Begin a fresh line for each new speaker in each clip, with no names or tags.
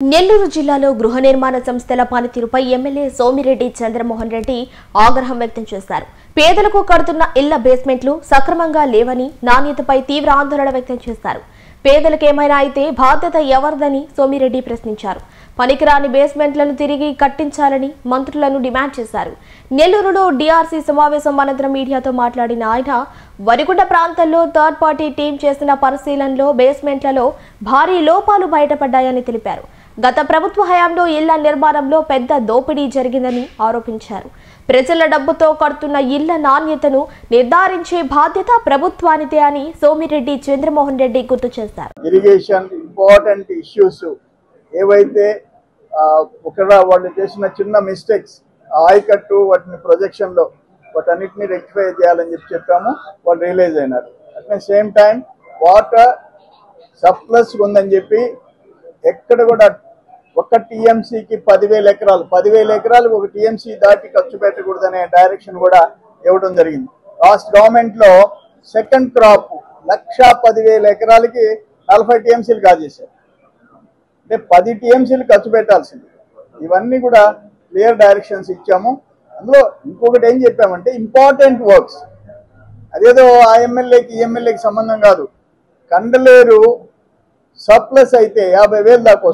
నెల్లూరు జిల్లాలో గృహ నిర్మాణ సంస్థల పనితీరుపై ఎమ్మెల్యే సోమిరెడ్డి చంద్రమోహన్ రెడ్డి ఆగ్రహం వ్యక్తం చేశారు. పేదలకు కడుతున్న ఇళ్ల బేస్మెంట్లు సక్రమంగా లేవని, నాణ్యతపై తీవ్ర ఆందోళన వ్యక్తం చేశారు. పేదలకేమైనా అయితే బాధ్యత ఎవరిదని సోమిరెడ్డి ప్రశ్నించారు. పనికిరాని బేస్మెంట్లను తిరిగి కట్టించాలని మంత్రులను డిమాండ్ చేశారు. నెల్లూరులో డీఆర్సీ సమావేశం అనంతరం మీడియాతో మాట్లాడిన ఆయన వరిగుంట ప్రాంతంలో థర్డ్ పార్టీ టీం చేసిన పరిశీలనలో బేస్మెంట్లలో భారీ లోపాలు బయటపడ్డాయని తెలిపారు. గత ప్రభుత్వ హయాంలో ఇళ్ల నిర్మాణంలో పెద్ద దోపిడీ జరిగిందని ఆరోపించారు. ప్రజల డబ్బుతో కడుతున్న ఇళ్ల నాణ్యతను నిర్ధారించే బాధ్యత ప్రభుత్వానిదే అని సోమిరెడ్డి చంద్రమోహన్ రెడ్డి గుర్తు చేశారు.
ఇరిగేషన్ ఇంపార్టెంట్ ఇష్యూస్ ఏవైతే వాళ్ళు చేసిన చిన్న మిస్టేక్స్ ఆయకట్టు వాటిని ప్రొజెక్షన్ లో వాటన్నిటిని రెక్టిఫై చేయాలని చెప్పాము. వాళ్ళు రియలైజ్ అయినారు. At the same time water surplus ఉందని చెప్పి ఎక్కడ కూడా ఒక టీఎంసీకి 10,000 ఎకరాలు 10,000 ఎకరాలు ఒక టీఎంసీ దాటి ఖర్చు పెట్టకూడదనే డైరెక్షన్ కూడా ఇవ్వడం జరిగింది. లాస్ట్ గవర్నమెంట్ లో సెకండ్ క్రాప్ 1,10,000 ఎకరాలకి 40 టీఎంసీలు కాజేశారు. అంటే 10 టీఎంసీలు ఖర్చు పెట్టాల్సింది. ఇవన్నీ కూడా క్లియర్ డైరెక్షన్స్ ఇచ్చాము. అందులో ఇంకొకటి ఏం చెప్పామంటే ఇంపార్టెంట్ వర్క్స్, అదేదో ఆ ఎమ్మెల్యేకి ఈ ఎమ్మెల్యేకి సంబంధం కాదు. కండలేరు సర్ప్లస్ అయితే 50,000 దాకా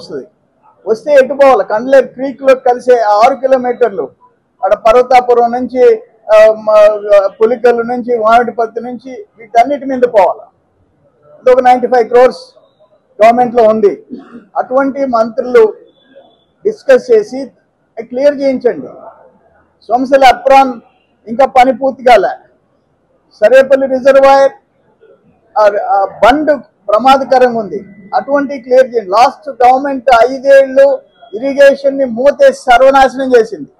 వస్తే ఎటు పోవాలి? కండలేరు క్రీక్ లో కలిసే 6 కిలోమీటర్లు అక్కడ పర్వతాపురం నుంచి పులికల్లు నుంచి మామిడిపత్తి నుంచి వీటన్నిటి మీద పోవాలి. ఇది ఒక 95 crores గవర్నమెంట్ లో ఉంది. అటువంటి మంత్రులు డిస్కస్ చేసి క్లియర్ చేయించండి. సోమశిల అప్రాన్ ఇంకా పని పూర్తి కాలే. సరేపల్లి రిజర్వాయర్ బండ్ ప్రమాదకరంగా ఉంది. అటువంటి క్లియర్ చేయండి. లాస్ట్ గవర్నమెంట్ 5 ఏళ్ళు ఇరిగేషన్ ని మూతేసి సర్వనాశనం చేసింది.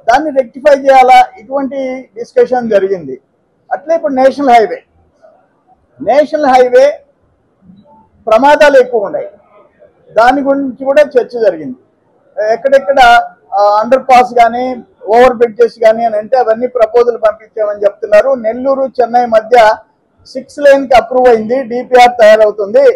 దాన్ని రెక్టిఫై చేయాలా? ఇటువంటి డిస్కషన్ జరిగింది. అట్లే ఇప్పుడు నేషనల్ హైవే ప్రమాదాలు ఎక్కువ ఉన్నాయి. దాని గురించి కూడా చర్చ జరిగింది. ఎక్కడెక్కడ అండర్ పాస్ కానీ ఓవర్ బ్రిడ్జెస్ కానీ అని అంటే అవన్నీ ప్రపోజల్ పంపించామని చెప్తున్నారు. నెల్లూరు చెన్నై మధ్య 6 lane కి అప్రూవ్ అయింది. డిపిఆర్ తయారవుతుంది.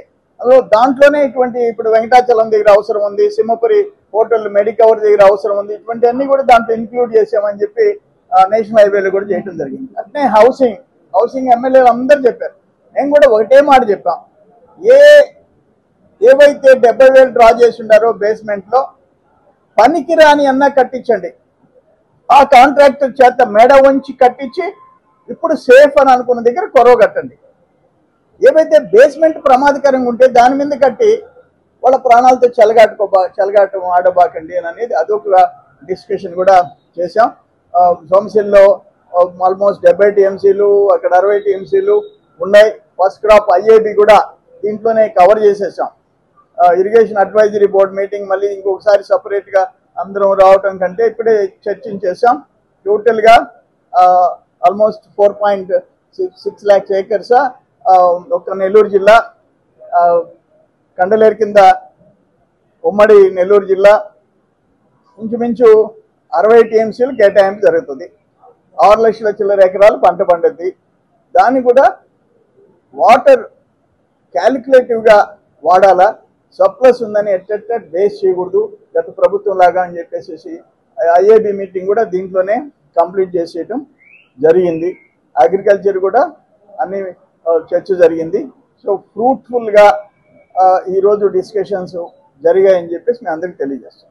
దాంట్లోనే ఇటువంటి ఇప్పుడు వెంకటాచలం దగ్గర అవసరం ఉంది, సింహపురి హోటల్ మెడికవర్ దగ్గర అవసరం ఉంది. ఇటువంటి అన్ని కూడా దాంట్లో ఇంక్లూడ్ చేసామని చెప్పి నేషనల్ హైవేలో కూడా చేయడం జరిగింది. అట్నే హౌసింగ్ ఎమ్మెల్యేలు అందరూ చెప్పారు. నేను కూడా ఒకటే మాట చెప్పాం. ఏవైతే 70,000 డ్రా చేసి ఉండారో బేస్మెంట్ లో పనికిరాని అన్నా కట్టించండి. ఆ కాంట్రాక్టర్ చేత మెడ వంచి కట్టించి ఇప్పుడు సేఫ్ అని అనుకున్న దగ్గర కొరవ కట్టండి. ఏవైతే బేస్మెంట్ ప్రమాదకరంగా ఉంటే దాని మీద కట్టి వాళ్ళ ప్రాణాలతో చెలగాటం ఆడబాకండి అని అనేది అదొక డిస్కషన్ కూడా చేశాం. సోమశిల్లో ఆల్మోస్ట్ 70 టీఎంసీలు, అక్కడ 60 టీఎంసీలు ఉన్నాయి. ఫస్ట్ క్రాప్ ఐఏబి కూడా దీంట్లోనే కవర్ చేసేసాం. ఇరిగేషన్ అడ్వైజరీ బోర్డు మీటింగ్ మళ్ళీ ఇంకొకసారి సపరేట్ గా అందరం రావటం కంటే ఇప్పుడే చర్చించేసాం. టోటల్ గా ఆల్మోస్ట్ 4.6 lakhs acres ఒక నెల్లూరు జిల్లా కండలేరు కింద ఉమ్మడి నెల్లూరు జిల్లా ఇంచుమించు 60 టీఎంసీలు కేటాయింపు జరుగుతుంది. 6 లక్షల చిల్లర ఎకరాలు పంట పండుద్ది. దాన్ని కూడా వాటర్ క్యాలిక్యులేటివ్ గా వాడాలా, సర్ప్లస్ ఉందని ఎట్ట బేస్ చేయకూడదు గత ప్రభుత్వం లాగా అని చెప్పేసి ఐఏబి మీటింగ్ కూడా దీంట్లోనే కంప్లీట్ చేసేయటం జరిగింది. అగ్రికల్చర్ కూడా అన్ని చర్చ జరిగింది. సో ఫ్రూట్ఫుల్ గా ఈరోజు డిస్కషన్స్ జరిగాయని చెప్పేసి మేము అందరికి తెలియజేస్తాం.